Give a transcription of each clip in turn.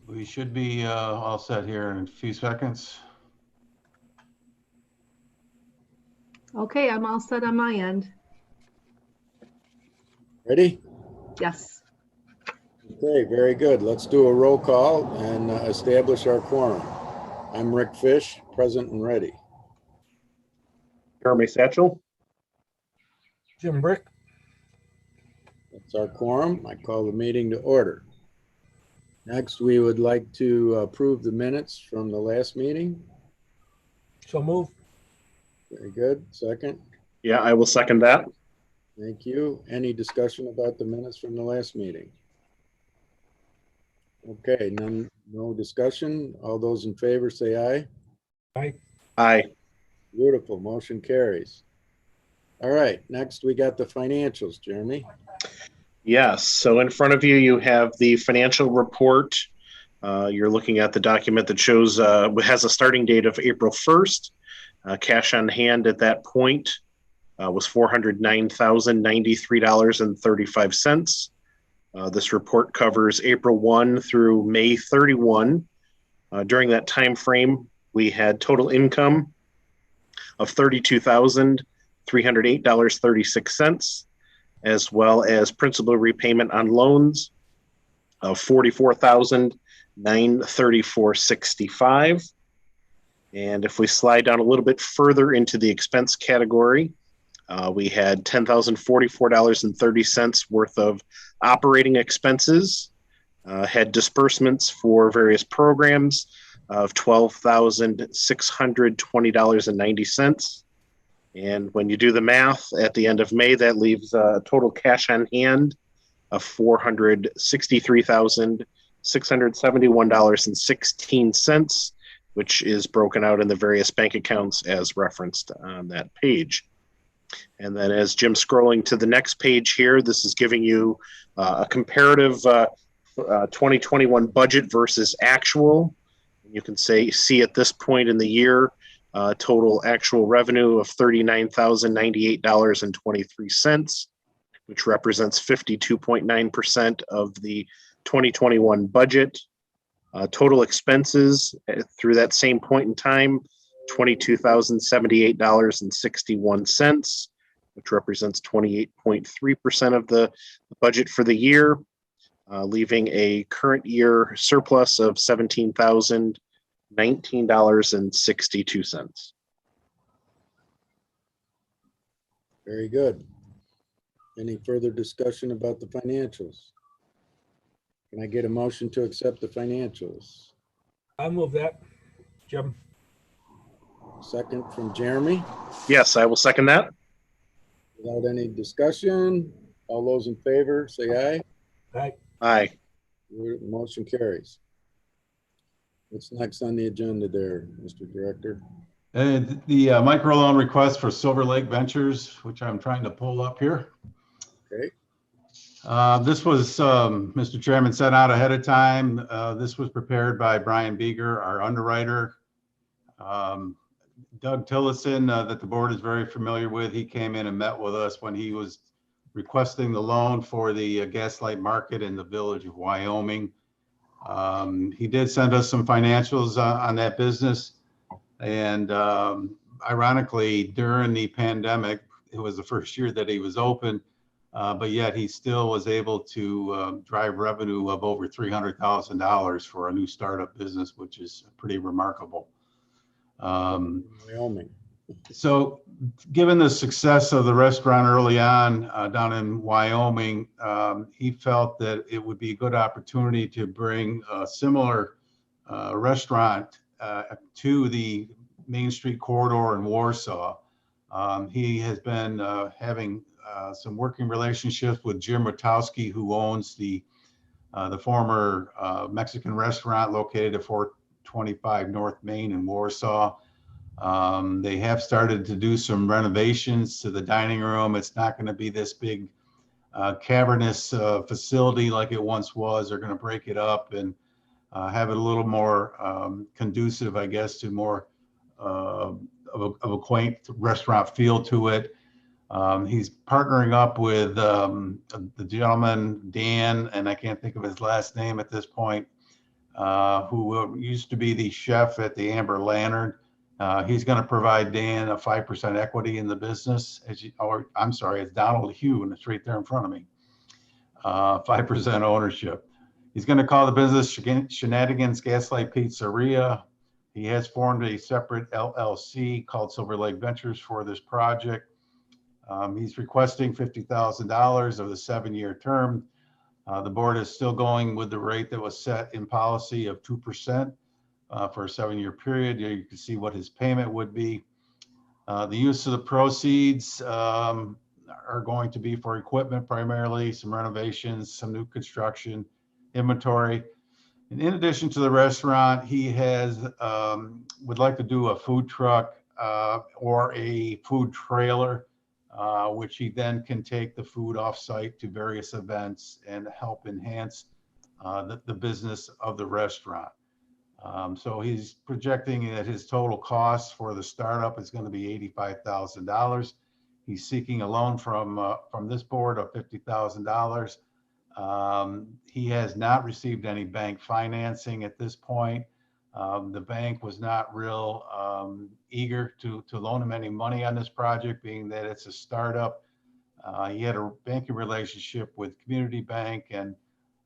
We should be all set here in a few seconds. Okay, I'm all set on my end. Ready? Yes. Okay, very good. Let's do a roll call and establish our quorum. I'm Rick Fish, present and ready. Jeremy Satchel. Jim Brick. That's our quorum. I call the meeting to order. Next, we would like to approve the minutes from the last meeting. So move. Very good. Second. Yeah, I will second that. Thank you. Any discussion about the minutes from the last meeting? Okay, no discussion. All those in favor say aye. Aye. Aye. Beautiful. Motion carries. All right, next we got the financials, Jeremy. Yes. So in front of you, you have the financial report. You're looking at the document that shows has a starting date of April 1st. Cash on hand at that point was $409,093.35. This report covers April 1 through May 31. During that time frame, we had total income of $32,308.36, as well as principal repayment on loans of $44,934.65. And if we slide down a little bit further into the expense category, we had $10,044.30 worth of operating expenses, had disbursements for various programs of $12,620.90. And when you do the math at the end of May, that leaves a total cash on hand of $463,671.16, which is broken out in the various bank accounts as referenced on that page. And then as Jim's scrolling to the next page here, this is giving you a comparative 2021 budget versus actual. You can see at this point in the year, total actual revenue of $39,098.23, which represents 52.9% of the 2021 budget. Total expenses through that same point in time, $22,078.61, which represents 28.3% of the budget for the year, leaving a current year surplus of $17,019.62. Very good. Any further discussion about the financials? Can I get a motion to accept the financials? I'll move that. Jim. Second from Jeremy. Yes, I will second that. Without any discussion, all those in favor say aye. Aye. Aye. Motion carries. What's next on the agenda there, Mr. Director? And the microloan request for Silver Lake Ventures, which I'm trying to pull up here. Okay. This was, Mr. Chairman, sent out ahead of time. This was prepared by Brian Beeger, our underwriter. Doug Tillotson, that the board is very familiar with. He came in and met with us when he was requesting the loan for the gaslight market in the village of Wyoming. He did send us some financials on that business. And ironically, during the pandemic, it was the first year that he was open, but yet he still was able to drive revenue of over $300,000 for a new startup business, which is pretty remarkable. Wyoming. So given the success of the restaurant early on down in Wyoming, he felt that it would be a good opportunity to bring a similar restaurant to the Main Street corridor in Warsaw. He has been having some working relationships with Jim Rotowski, who owns the former Mexican restaurant located at 425 North Main in Warsaw. They have started to do some renovations to the dining room. It's not going to be this big cavernous facility like it once was. They're going to break it up and have it a little more conducive, I guess, to more of a quaint restaurant feel to it. He's partnering up with the gentleman, Dan, and I can't think of his last name at this point, who used to be the chef at the Amber Lantern. He's going to provide Dan a 5% equity in the business. I'm sorry, it's Donald Hugh, and it's right there in front of me. 5% ownership. He's going to call the business Shenanigans Gaslight Pizzeria. He has formed a separate LLC called Silver Lake Ventures for this project. He's requesting $50,000 of the 7-year term. The board is still going with the rate that was set in policy of 2% for a 7-year period. Here you can see what his payment would be. The use of the proceeds are going to be for equipment primarily, some renovations, some new construction, inventory. And in addition to the restaurant, he would like to do a food truck or a food trailer, which he then can take the food off-site to various events and help enhance the business of the restaurant. So he's projecting that his total cost for the startup is going to be $85,000. He's seeking a loan from this board of $50,000. He has not received any bank financing at this point. The bank was not real eager to loan him any money on this project, being that it's a startup. He had a banking relationship with Community Bank, and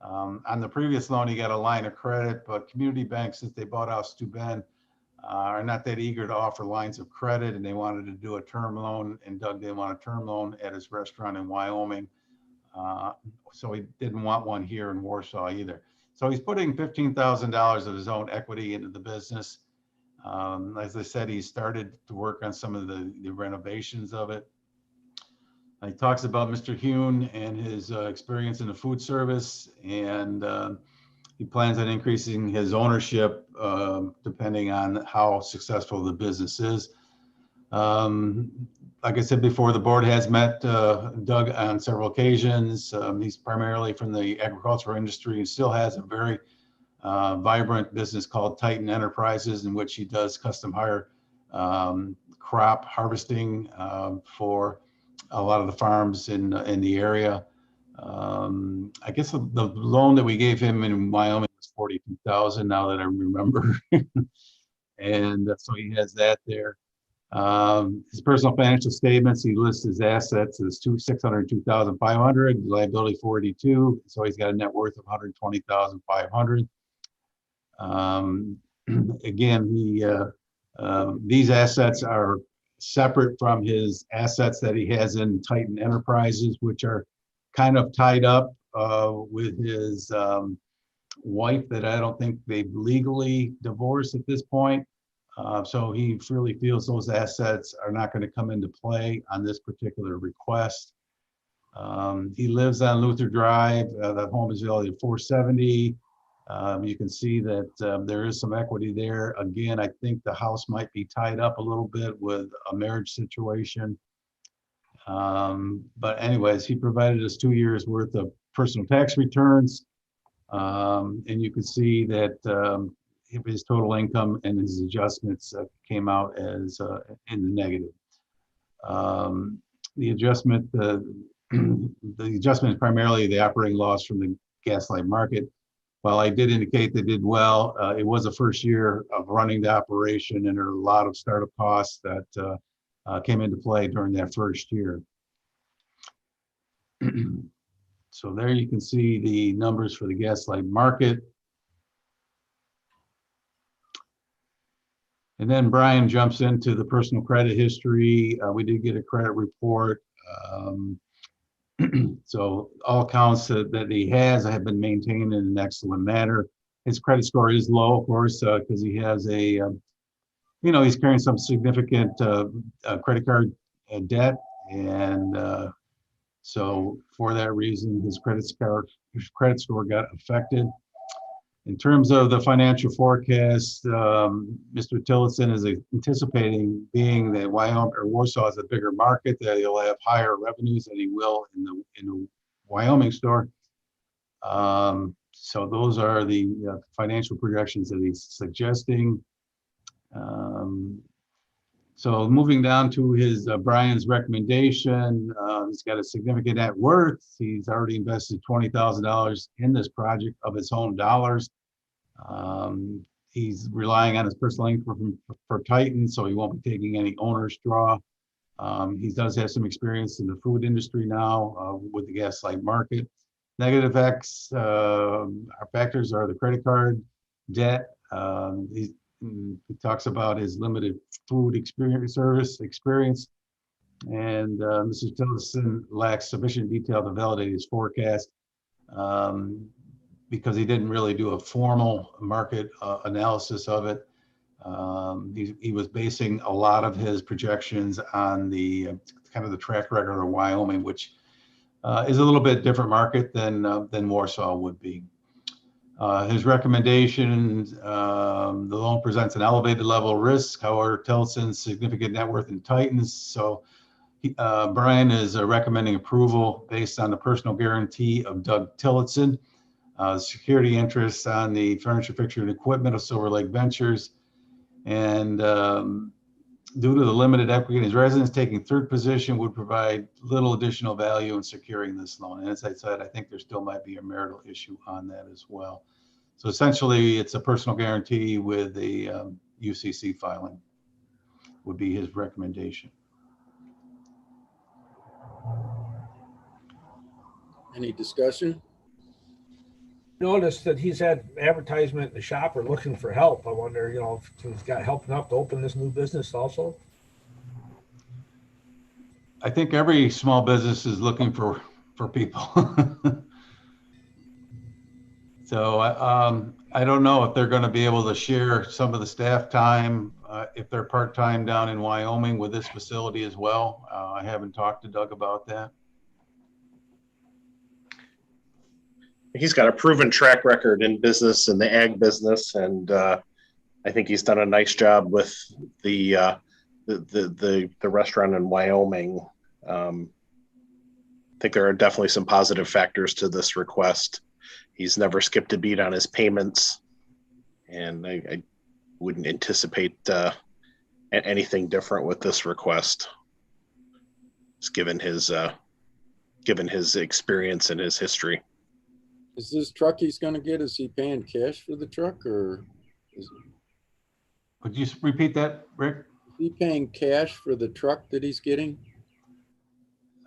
on the previous loan, he got a line of credit, but Community Bank, since they bought out Stu Ben, are not that eager to offer lines of credit, and they wanted to do a term loan, and Doug didn't want a term loan at his restaurant in Wyoming. So he didn't want one here in Warsaw either. So he's putting $15,000 of his own equity into the business. As I said, he started to work on some of the renovations of it. He talks about Mr. Hune and his experience in the food service, and he plans on increasing his ownership depending on how successful the business is. Like I said before, the board has met Doug on several occasions. He's primarily from the agricultural industry and still has a very vibrant business called Titan Enterprises, in which he does custom hire crop harvesting for a lot of the farms in the area. I guess the loan that we gave him in Wyoming was $42,000, now that I remember. And so he has that there. His personal financial statements, he lists his assets as $602,500, liability $42,000, so he's got a net worth of $120,500. Again, these assets are separate from his assets that he has in Titan Enterprises, which are kind of tied up with his wife that I don't think they've legally divorced at this point. So he really feels those assets are not going to come into play on this particular request. He lives on Luther Drive. That home is valued at $470,000. You can see that there is some equity there. Again, I think the house might be tied up a little bit with a marriage situation. But anyways, he provided us 2 years worth of personal tax returns. And you can see that his total income and his adjustments came out as in the negative. The adjustment is primarily the operating loss from the gaslight market. While I did indicate they did well, it was the first year of running the operation, and there are a lot of startup costs that came into play during that first year. So there you can see the numbers for the gaslight market. And then Brian jumps into the personal credit history. We did get a credit report. So all accounts that he has have been maintained in an excellent manner. His credit score is low, of course, because he has he's carrying some significant credit card debt. And so for that reason, his credit score got affected. In terms of the financial forecast, Mr. Tillotson is anticipating, being that Wyoming or Warsaw is a bigger market, that he'll have higher revenues than he will in the Wyoming store. So those are the financial projections that he's suggesting. So moving down to his Brian's recommendation, he's got a significant net worth. He's already invested $20,000 in this project of his own dollars. He's relying on his personal income for Titan, so he won't be taking any owner's draw. He does have some experience in the food industry now with the gaslight market. Negative factors are the credit card debt. He talks about his limited food service experience. And Mr. Tillotson lacks sufficient detail to validate his forecast because he didn't really do a formal market analysis of it. He was basing a lot of his projections on the kind of the track record of Wyoming, which is a little bit different market than Warsaw would be. His recommendation, the loan presents an elevated level of risk. However, Tillotson's significant net worth in Titans, so Brian is recommending approval based on the personal guarantee of Doug Tillotson, security interests on the furniture, fixture, and equipment of Silver Lake Ventures, and due to the limited equity in his residence, taking third position would provide little additional value in securing this loan. And as I said, I think there still might be a marital issue on that as well. So essentially, it's a personal guarantee with a UCC filing would be his recommendation. Any discussion? Noticed that he's had advertisement in the shopper looking for help. I wonder, if he's got help enough to open this new business also. I think every small business is looking for people. So I don't know if they're going to be able to share some of the staff time if they're part-time down in Wyoming with this facility as well. I haven't talked to Doug about that. He's got a proven track record in business, in the ag business, and I think he's done a nice job with the restaurant in Wyoming. I think there are definitely some positive factors to this request. He's never skipped a beat on his payments, and I wouldn't anticipate anything different with this request, just given his experience and his history. Is this truck he's going to get, is he paying cash for the truck, or Could you repeat that, Rick? is he paying cash for the truck that he's getting?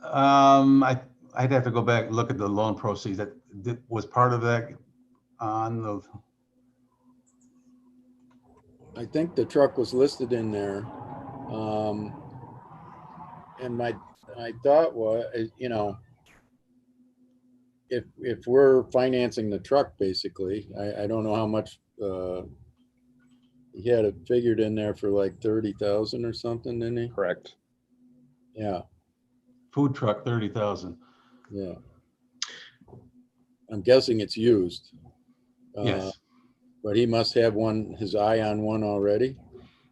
I'd have to go back and look at the loan proceeds that was part of that on the. I think the truck was listed in there. And my thought was, if we're financing the truck, basically, I don't know how much, he had it figured in there for like 30,000 or something, didn't he? Correct. Yeah, Food truck, 30,000. yeah. I'm guessing it's used. Yes. But he must have his eye on one already.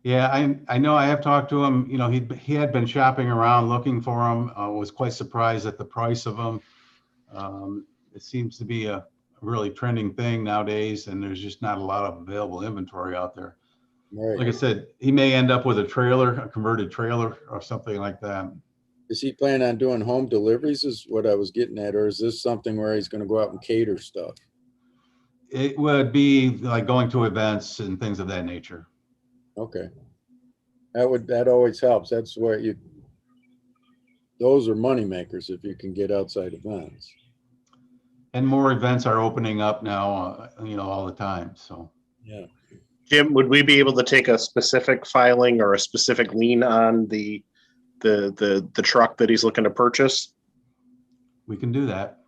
Yeah, I know. I have talked to him. He had been shopping around looking for them. Was quite surprised at the price of them. It seems to be a really trending thing nowadays, and there's just not a lot of available inventory out there. Right. Like I said, he may end up with a trailer, a converted trailer or something like that. Is he planning on doing home deliveries is what I was getting at, or is this something where he's going to go out and cater stuff? It would be like going to events and things of that nature. Okay. That always helps. That's where those are money makers if you can get outside events. And more events are opening up now, all the time. So. Yeah. Jim, would we be able to take a specific filing or a specific lien on the truck that he's looking to purchase? We can do that.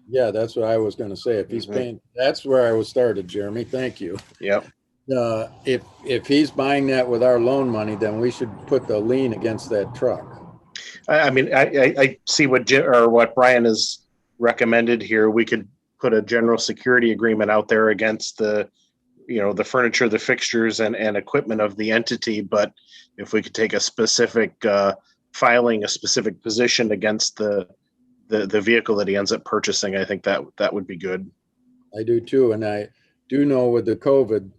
Yeah, that's what I was going to say. If he's paying, that's where I was started, Jeremy. Thank you. Yep. If he's buying that with our loan money, then we should put the lien against that truck. I see what Brian has recommended here. We could put a general security agreement out there against the furniture, the fixtures and equipment of the entity. But if we could take a specific filing, a specific position against the vehicle that he ends up purchasing, I think that would be good. I do too. And I do know with the COVID,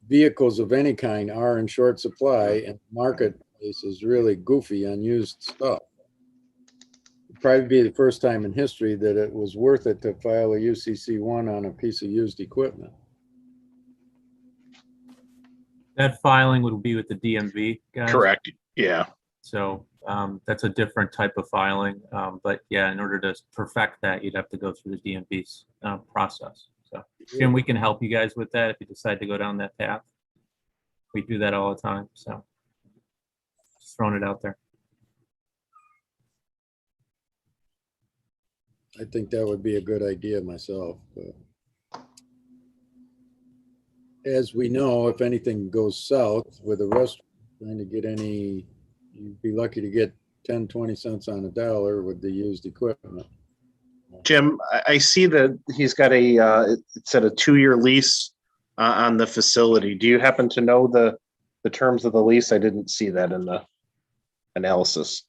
vehicles of any kind are in short supply, and the marketplace is really goofy on used stuff. probably be the first time in history that it was worth it to file a UCC1 on a piece of used equipment. That filing would be with the DMV guys. Correct. Yeah. So that's a different type of filing. But yeah, in order to perfect that, you'd have to go through the DMV's process. So Jim, we can help you guys with that if you decide to go down that path. We do that all the time. So just throwing it out there. I think that would be a good idea myself. But as we know, if anything goes south with a restaurant, trying to get any, you'd be lucky to get 10, 20 cents on a dollar with the used equipment. Jim, I see that he's got it said a 2-year lease on the facility. Do you happen to know the terms of the lease? I didn't see that in the analysis.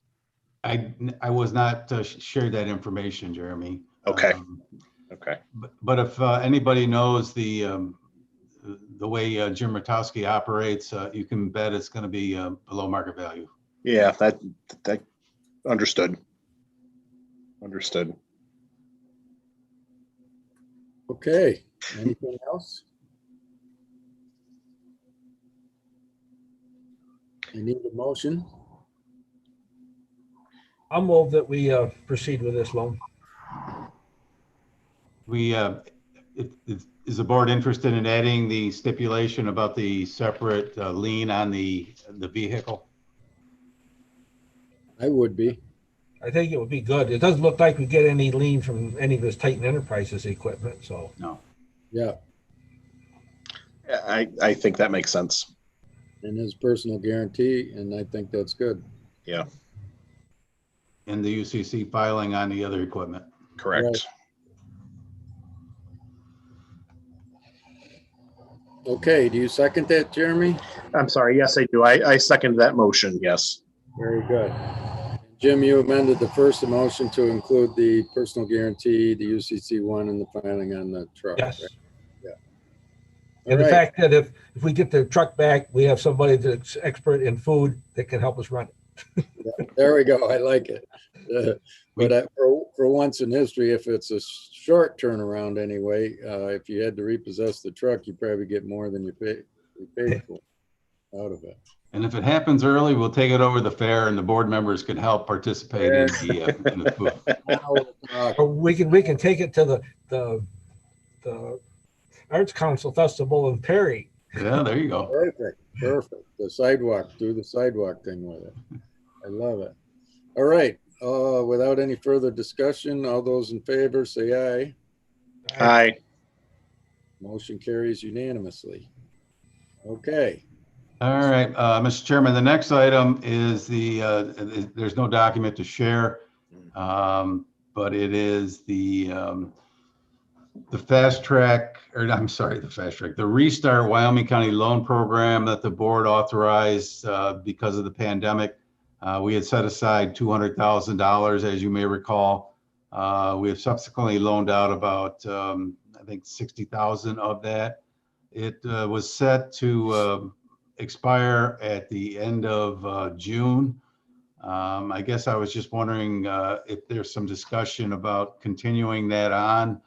I was not shared that information, Jeremy. Okay. Okay. But if anybody knows the way Jim Ratowski operates, you can bet it's going to be below market value. Yeah, that understood. Understood. Okay, anything else? I need a motion. I'll move that we proceed with this loan. Is the board interested in adding the stipulation about the separate lien on the vehicle? I would be. I think it would be good. It doesn't look like we get any lien from any of this Titan Enterprises equipment, so. No. Yeah, I think that makes sense. and his personal guarantee, and I think that's good. Yeah, And the UCC filing on the other equipment. correct. Right. Okay, do you second that, Jeremy? I'm sorry. Yes, I do. I second that motion. Yes. Very good. Jim, you amended the first motion to include the personal guarantee, the UCC1, and the filing on the truck. Yes. Right? Yeah. And the All right. fact that if we get the truck back, we have somebody that's expert in food that can help us run it. There we go. I like it. But for once in history, if it's a short turnaround anyway, if you had to repossess the truck, you probably get more than you paid for out of it. And if it happens early, we'll take it over the fair and the board members can help participate in the food. Now we're talking. Or we can take it to the Arts Council Festival in Perry. Yeah, there you go. Perfect, perfect. The sidewalk, do the sidewalk thing with it. I love it. All right, without any further discussion, all those in favor say aye. Aye. Motion carries unanimously. Okay, All right, Mr. Chairman, the next item is there's no document to share, but it is the fast track, or I'm sorry, the Restart Wyoming County Loan Program that the board authorized because of the pandemic. We had set aside $200,000, as you may recall. We have subsequently loaned out about, I think, 60,000 of that. It was set to expire at the end of June. I guess I was just wondering if there's some discussion about continuing that on.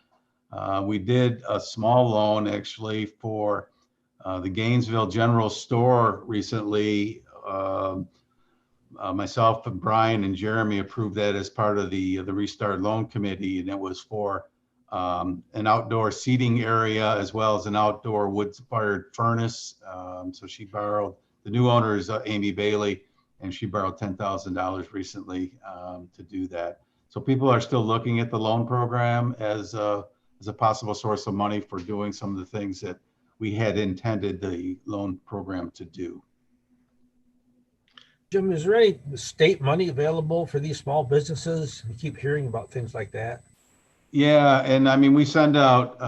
We did a small loan actually for the Gainesville General Store recently. Myself and Brian and Jeremy approved that as part of the Restart Loan Committee, and it was for an outdoor seating area as well as an outdoor wood-fired furnace. So she borrowed, the new owner is Amy Bailey, and she borrowed $10,000 recently to do that. So people are still looking at the loan program as a possible source of money for doing some of the things that we had intended the loan program to do. Jim, is there any state money available for these small businesses? We keep hearing about things like that. Yeah, and I mean, we send out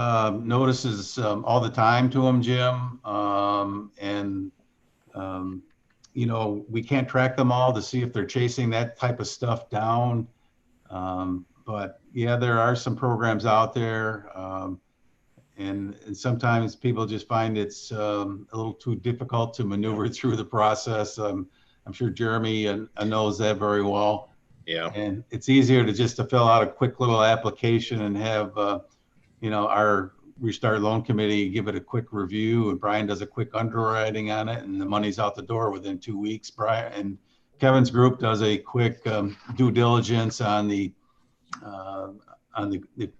notices all the time to them, Jim. You know, we can't track them all to see if they're chasing that type of stuff down. But yeah, there are some programs out there. And sometimes people just find it's a little too difficult to maneuver through the process. I'm sure Jeremy knows that very well. Yeah. And it's easier to just to fill out a quick little application and have, our Restart Loan Committee give it a quick review, and Brian does a quick underwriting on it, and the money's out the door within 2 weeks. Brian and Kevin's group does a quick due diligence on the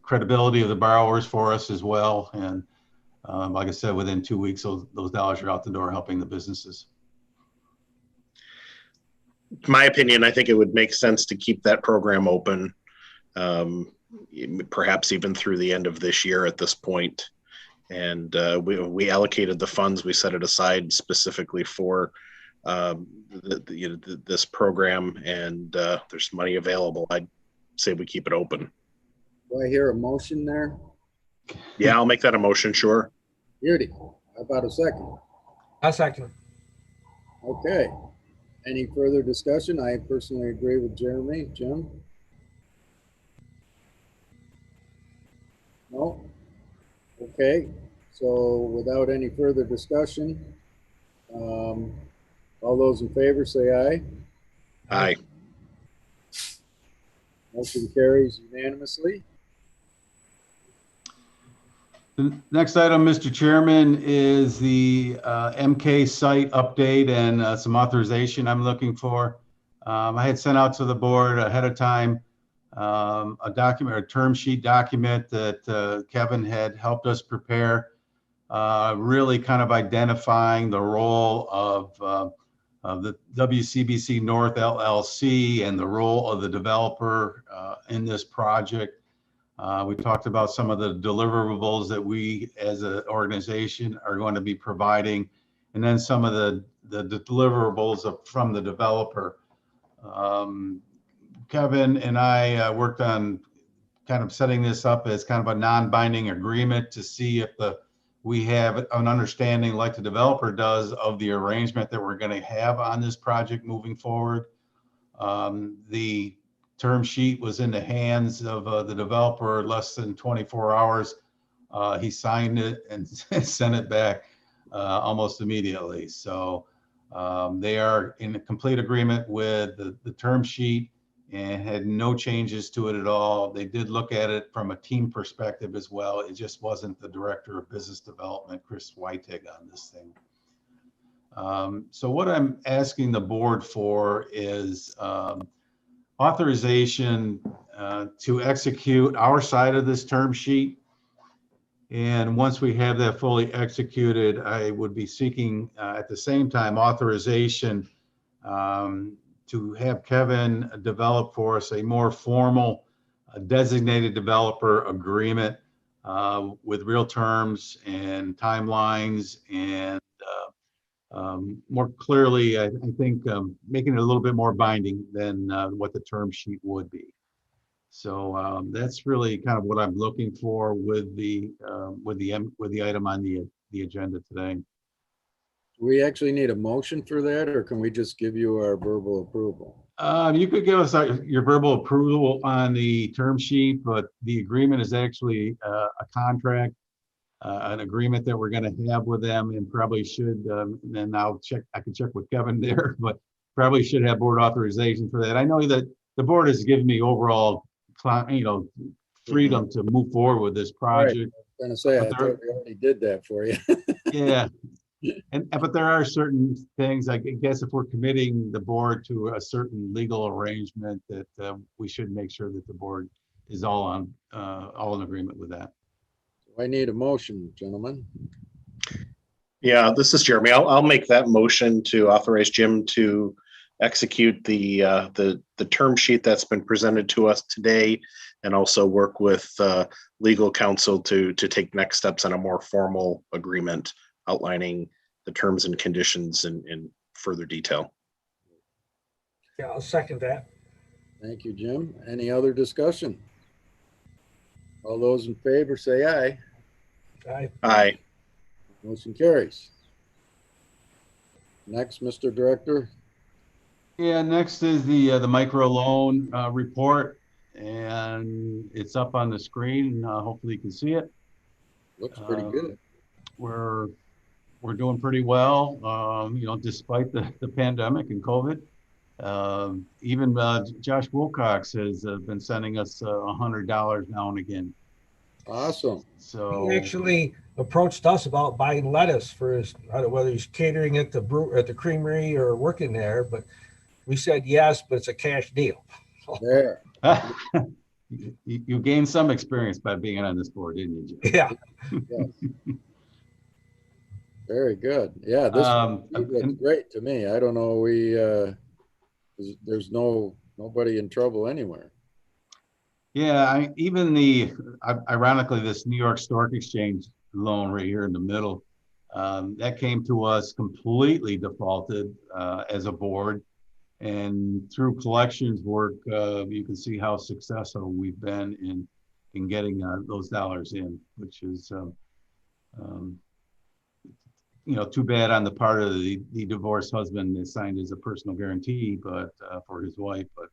credibility of the borrowers for us as well. And like I said, within 2 weeks, those dollars are out the door helping the businesses. In my opinion, I think it would make sense to keep that program open, perhaps even through the end of this year at this point. And we allocated the funds, we set it aside specifically for this program, and there's money available. I'd say we keep it open. Do I hear a motion there? Yeah, I'll make that a motion, sure. Beauty. How about a second? A second. Okay. Any further discussion? I personally agree with Jeremy. Jim? No? Okay. So without any further discussion, all those in favor say aye. Aye. Motion carries unanimously. The next item, Mr. Chairman, is the MK site update and some authorization I'm looking for. I had sent out to the board ahead of time a document, a term sheet document that Kevin had helped us prepare, really kind of identifying the role of the WCBC North LLC and the role of the developer in this project. We talked about some of the deliverables that we as an organization are going to be providing, and then some of the deliverables from the developer. Kevin and I worked on kind of setting this up as kind of a non-binding agreement to see if we have an understanding, like the developer does, of the arrangement that we're going to have on this project moving forward. The term sheet was in the hands of the developer less than 24 hours. He signed it and sent it back almost immediately. So they are in a complete agreement with the term sheet and had no changes to it at all. They did look at it from a team perspective as well. It just wasn't the director of business development, Chris Whitig, on this thing. So what I'm asking the board for is authorization to execute our side of this term sheet. And once we have that fully executed, I would be seeking at the same time authorization to have Kevin develop for us a more formal designated developer agreement with real terms and timelines, and more clearly, I think, making it a little bit more binding than what the term sheet would be. So that's really kind of what I'm looking for with the item on the agenda today. Do we actually need a motion for that, or can we just give you our verbal approval? You could give us your verbal approval on the term sheet, but the agreement is actually a contract, an agreement that we're going to have with them, and probably should, and I can check with Kevin there, but probably should have board authorization for that. I know that the board has given me overall, freedom to move forward with this project. Right. I was going to say, I thought we already did that for you. Yeah. But there are certain things, I guess, if we're committing the board to a certain legal arrangement, that we should make sure that the board is all in agreement with that. I need a motion, gentlemen. Yeah, this is Jeremy. I'll make that motion to authorize Jim to execute the term sheet that's been presented to us today, and also work with legal counsel to take next steps on a more formal agreement outlining the terms and conditions in further detail. Yeah, I'll second that. Thank you, Jim. Any other discussion? All those in favor say aye. Aye. Aye. Motion carries. Next, Mr. Director. Yeah, next is the micro loan report, and it's up on the screen. Hopefully you can see it. Looks pretty good. We're doing pretty well, despite the pandemic and COVID. Even Josh Wilcox has been sending us $100 now and again. Awesome. So He actually approached us about buying lettuce for his, I don't know whether he's catering at the creamery or working there, but we said yes, but it's a cash deal. There. you gained some experience by being on this board, didn't you, Jim? Yeah. Yes. Very good. Yeah, this looks great to me. I don't know. There's nobody in trouble anywhere. Yeah, ironically, this New York Stock Exchange loan right here in the middle, that came to us completely defaulted as a board. And through collections work, you can see how successful we've been in getting those dollars in, which is, too bad on the part of the divorced husband that signed as a personal guarantee, but for his wife, but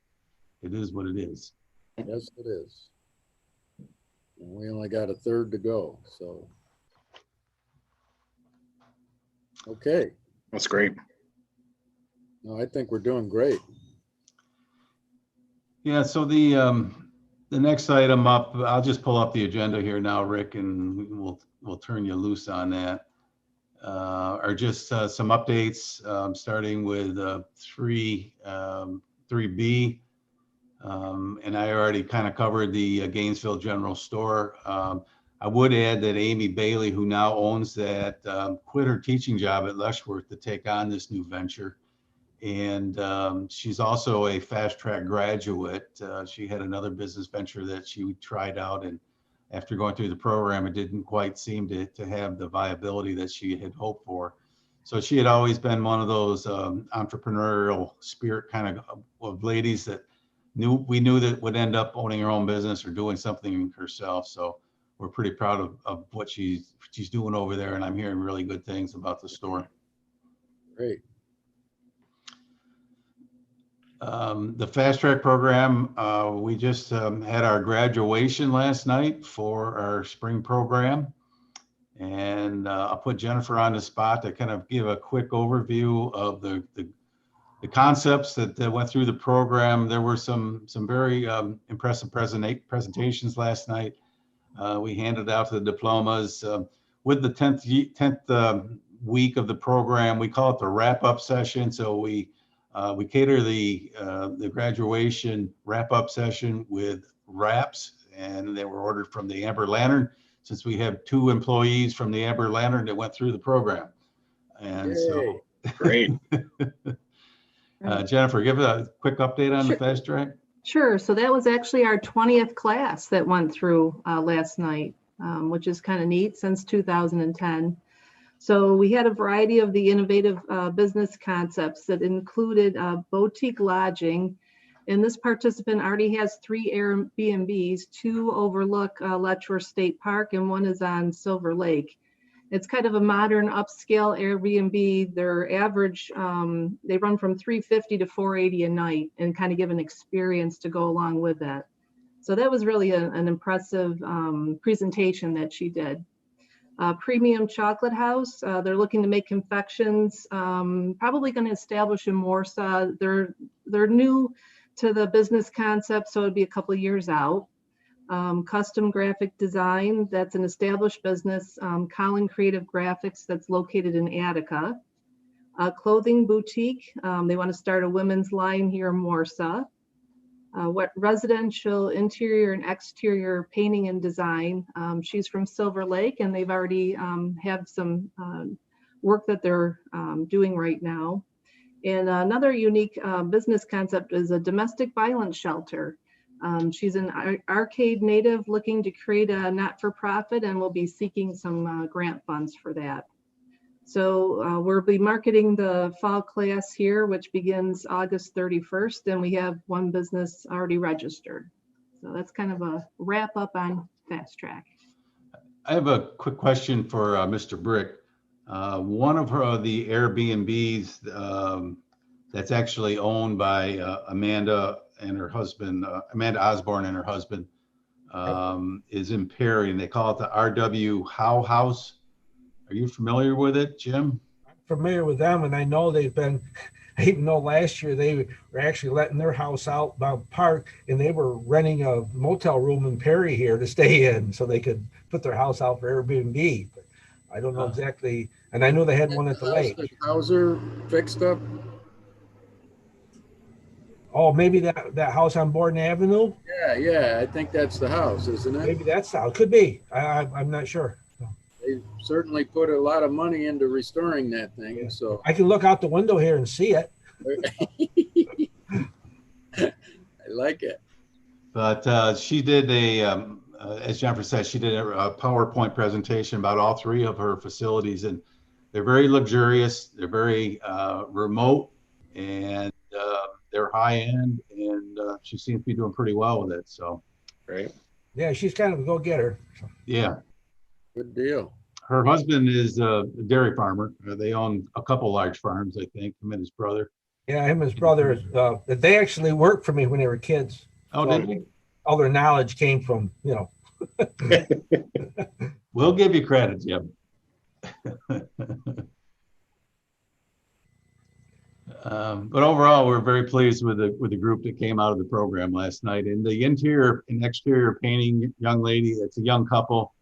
it is what it is. Yes, it is. And we only got a third to go, so. Okay. That's great. No, I think we're doing great. Yeah, so the next item up, I'll just pull up the agenda here now, Rick, and we'll turn you loose on that. Are just some updates, starting with 3B. And I already kind of covered the Gainesville General Store. I would add that Amy Bailey, who now owns that, quit her teaching job at Leshworth to take on this new venture. And she's also a fast track graduate. She had another business venture that she tried out, and after going through the program, it didn't quite seem to have the viability that she had hoped for. So she had always been one of those entrepreneurial spirit kind of ladies that we knew that would end up owning her own business or doing something herself. So we're pretty proud of what she's doing over there, and I'm hearing really good things about the store. Great. The fast track program, we just had our graduation last night for our spring program. And I'll put Jennifer on the spot to kind of give a quick overview of the concepts that went through the program. There were some very impressive presentations last night. We handed out the diplomas. With the 10th week of the program, we call it the wrap-up session. So we cater the graduation wrap-up session with wraps, and they were ordered from the Amber Lantern, since we have 2 employees from the Amber Lantern that went through the program. And so Great. Jennifer, give a quick update on the fast track. Sure. So that was actually our 20th class that went through last night, which is kind of neat, since 2010. So we had a variety of the innovative business concepts that included boutique lodging. And this participant already has 3 Airbnbs, 2 overlook Letchworth State Park, and 1 is on Silver Lake. It's kind of a modern upscale Airbnb. Their average, they run from $350 to $480 a night, and kind of give an experience to go along with that. So that was really an impressive presentation that she did. Premium Chocolate House, they're looking to make confections, probably going to establish in Warsaw. They're new to the business concept, so it'd be a couple of years out. Custom Graphic Design, that's an established business. Colin Creative Graphics, that's located in Attica. Clothing Boutique, they want to start a women's line here in Warsaw. Residential interior and exterior painting and design. She's from Silver Lake, and they've already have some work that they're doing right now. And another unique business concept is a domestic violence shelter. She's an arcade native looking to create a not-for-profit, and will be seeking some grant funds for that. So we'll be marketing the fall class here, which begins August 31st, and we have 1 business already registered. So that's kind of a wrap up on Fast Track. I have a quick question for Mr. Brick. One of the Airbnbs that's actually owned by Amanda and her husband, Amanda Osborne and her husband, is in Perry, and they call it the R.W. Howe House. Are you familiar with it, Jim? I'm familiar with them, and I know they've been I even know last year they were actually letting their house out by park, and they were renting a motel room in Perry here to stay in so they could put their house out for Airbnb. But I don't know exactly. And I know they had one at the lake. Hauser fixed up? Oh, maybe that house on Borden Avenue. Yeah, I think that's the house, isn't it? Maybe that's how it could be. I'm not sure. They certainly put a lot of money into restoring that thing, Yeah. so. I can look out the window here and see it. I like it. But she did as Jennifer said, she did a PowerPoint presentation about all three of her facilities, and they're very luxurious. They're very remote, and they're high end, and she seems to be doing pretty well with it. So, Right. Yeah, she's kind of a go-getter. yeah. Good deal. Her husband is a dairy farmer. They own a couple large farms, I think, him and his brother. Yeah, him and his brother, they actually worked for me when they were kids. Oh, So did they? all their knowledge came from, We'll give you credit, Jim. But overall, we're very pleased with the group that came out of the program last night. And the interior and exterior painting young lady, it's a young couple.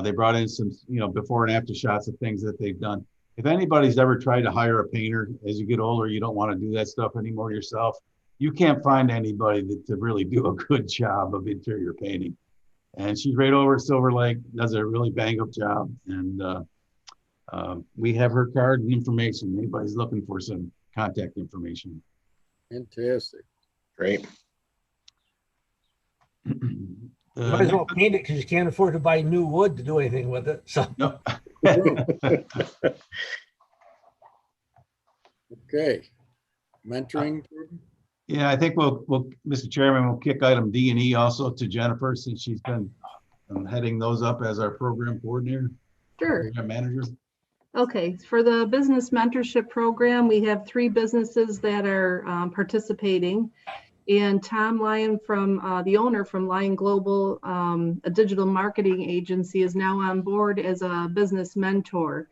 They brought in some, before and after shots of things that they've done. If anybody's ever tried to hire a painter, as you get older, you don't want to do that stuff anymore yourself. You can't find anybody to really do a good job of interior painting. And she's right over at Silver Lake, does a really bang up job. And we have her card and information. Anybody's looking for some contact information. Fantastic. Great. might as well paint it because you can't afford to buy new wood to do anything with it. So No. Okay. Mentoring. Yeah, I think we'll, Mr. Chairman, we'll kick item D and E also to Jennifer, since she's been heading those up as our program coordinator, Sure. program manager. Okay, for the business mentorship program, we have 3 businesses that are participating. And Tom Lyon, from the owner from Lyon Global, a digital marketing agency, is now on board as a business mentor.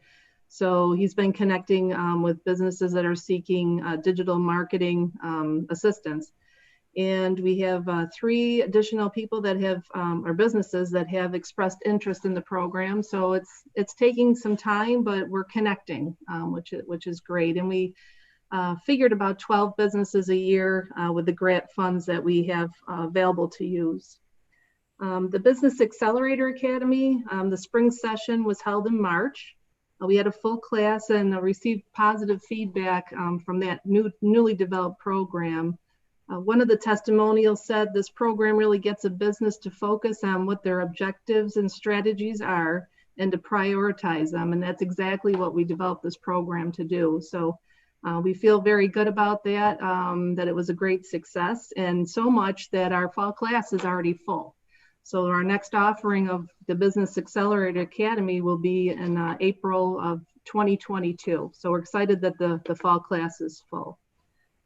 So he's been connecting with businesses that are seeking digital marketing assistance. And we have 3 additional people that have, or businesses that have expressed interest in the program. So it's taking some time, but we're connecting, which is great. And we figured about 12 businesses a year with the grant funds that we have available to use. The Business Accelerator Academy, the spring session was held in March. We had a full class and received positive feedback from that newly developed program. One of the testimonials said this program really gets a business to focus on what their objectives and strategies are and to prioritize them. And that's exactly what we developed this program to do. So we feel very good about that, that it was a great success, and so much that our fall class is already full. So our next offering of the Business Accelerator Academy will be in April of 2022. So we're excited that the fall class is full.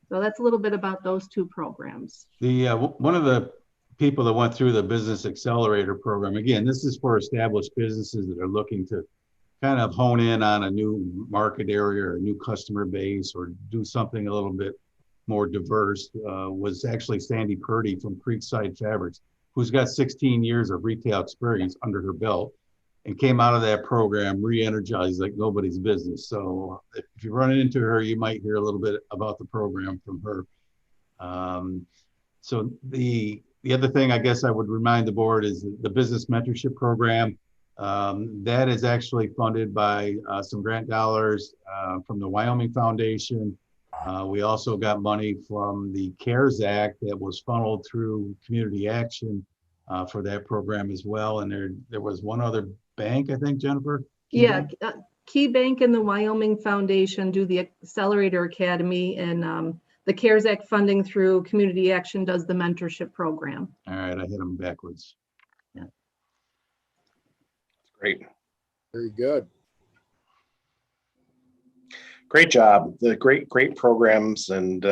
So that's a little bit about those 2 programs. One of the people that went through the Business Accelerator program, again, this is for established businesses that are looking to kind of hone in on a new market area or a new customer base or do something a little bit more diverse, was actually Sandy Purdy from Creekside Fabrics, who's got 16 years of retail experience under her belt and came out of that program re-energized like nobody's business. So if you run into her, you might hear a little bit about the program from her. So the other thing I guess I would remind the board is the business mentorship program. That is actually funded by some grant dollars from the Wyoming Foundation. We also got money from the CARES Act that was funneled through Community Action for that program as well. And there was one other bank, I think, Jennifer? Yeah, Key Bank and the Wyoming Foundation do the Accelerator Academy, and the CARES Act funding through Community Action does the mentorship program. All right, I hit them backwards. Yeah. Great. Very good. Great job. The great programs, and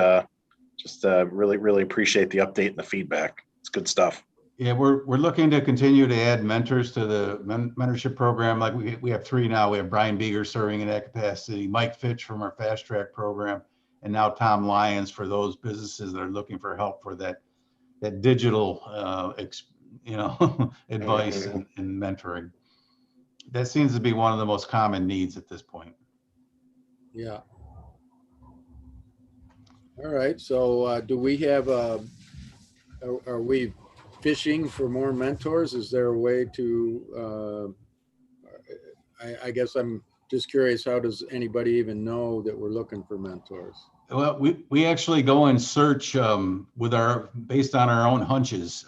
just really appreciate the update and the feedback. It's good stuff. Yeah, we're looking to continue to add mentors to the mentorship program. Like we have 3 now. We have Brian Beeger serving in that capacity, Mike Fitch from our Fast Track program, and now Tom Lyons for those businesses that are looking for help for that digital, advice and mentoring. That seems to be one of the most common needs at this point. Yeah. All right, so do we have, are we fishing for more mentors? Is there a way to, I guess I'm just curious, how does anybody even know that we're looking for mentors? Well, we actually go and search based on our own hunches.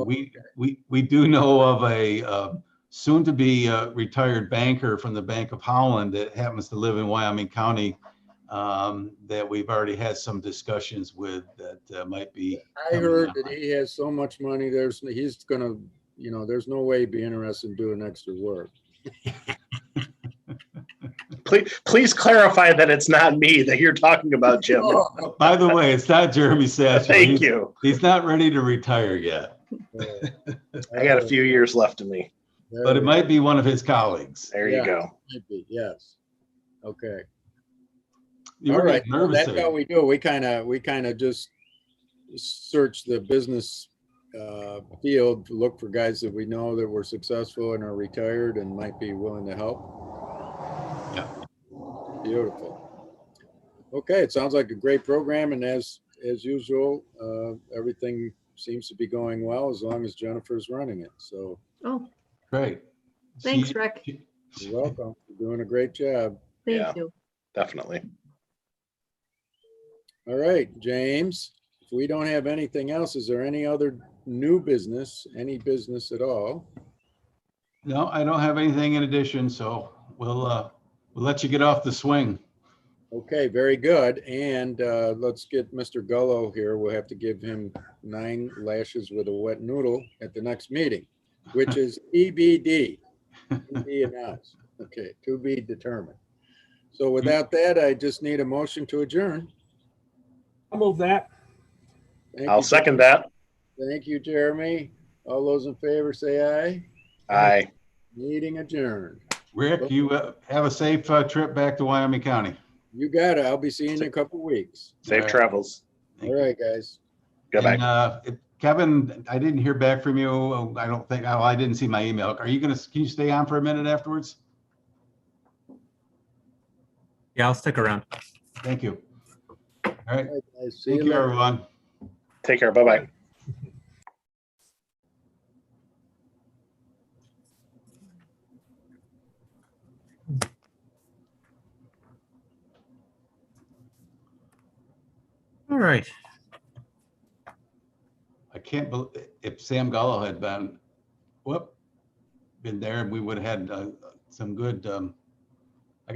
We do know of a soon to be retired banker from the Bank of Holland that happens to live in Wyoming County, that we've already had some discussions with that might be. I heard that he has so much money, he's gonna, there's no way he'd be interested in doing extra work. Please clarify that it's not me that you're talking about, Jim. By the way, it's not Jeremy Satchel. Thank you. He's not ready to retire yet. I got a few years left in me. But it might be one of his colleagues. There you go. Might be, yes. Okay. You All were right. nervous That's there. how we do. We kind of just search the business field to look for guys that we know that were successful and are retired and might be willing to help. Yeah. Beautiful. Okay, it sounds like a great program, and as usual, everything seems to be going well as long as Jennifer's running it. So Oh, Great. thanks, See- Rick. you're welcome. You're doing a great job. Yeah. Thank you. Definitely. All right, James, if we don't have anything else, is there any other new business, any business at all? No, I don't have anything in addition, so we'll let you get off the swing. Okay, very good. And let's get Mr. Gullo here. We'll have to give him 9 lashes with a wet noodle at the next meeting, which is EBD. EB announced. Okay, to be determined. So without that, I just need a motion to adjourn. I'll move that. Thank I'll you, second that. Thank you, Jeremy. All those in favor say aye. Aye. Meeting adjourned. Rick, you have a safe trip back to Wyoming County. You got it. I'll be seeing you in a couple weeks. Safe All right. travels. Thank All right, guys. Goodbye. And, Kevin, I didn't hear back from you. I don't think, I didn't see my email. Can you stay on for a minute afterwards? Yeah, I'll stick around. Thank you. All right. All right, guys. See Take you care, later. everyone. Take care. Bye-bye. All right. I can't believe, if Sam Gullo had been there, we would have had some good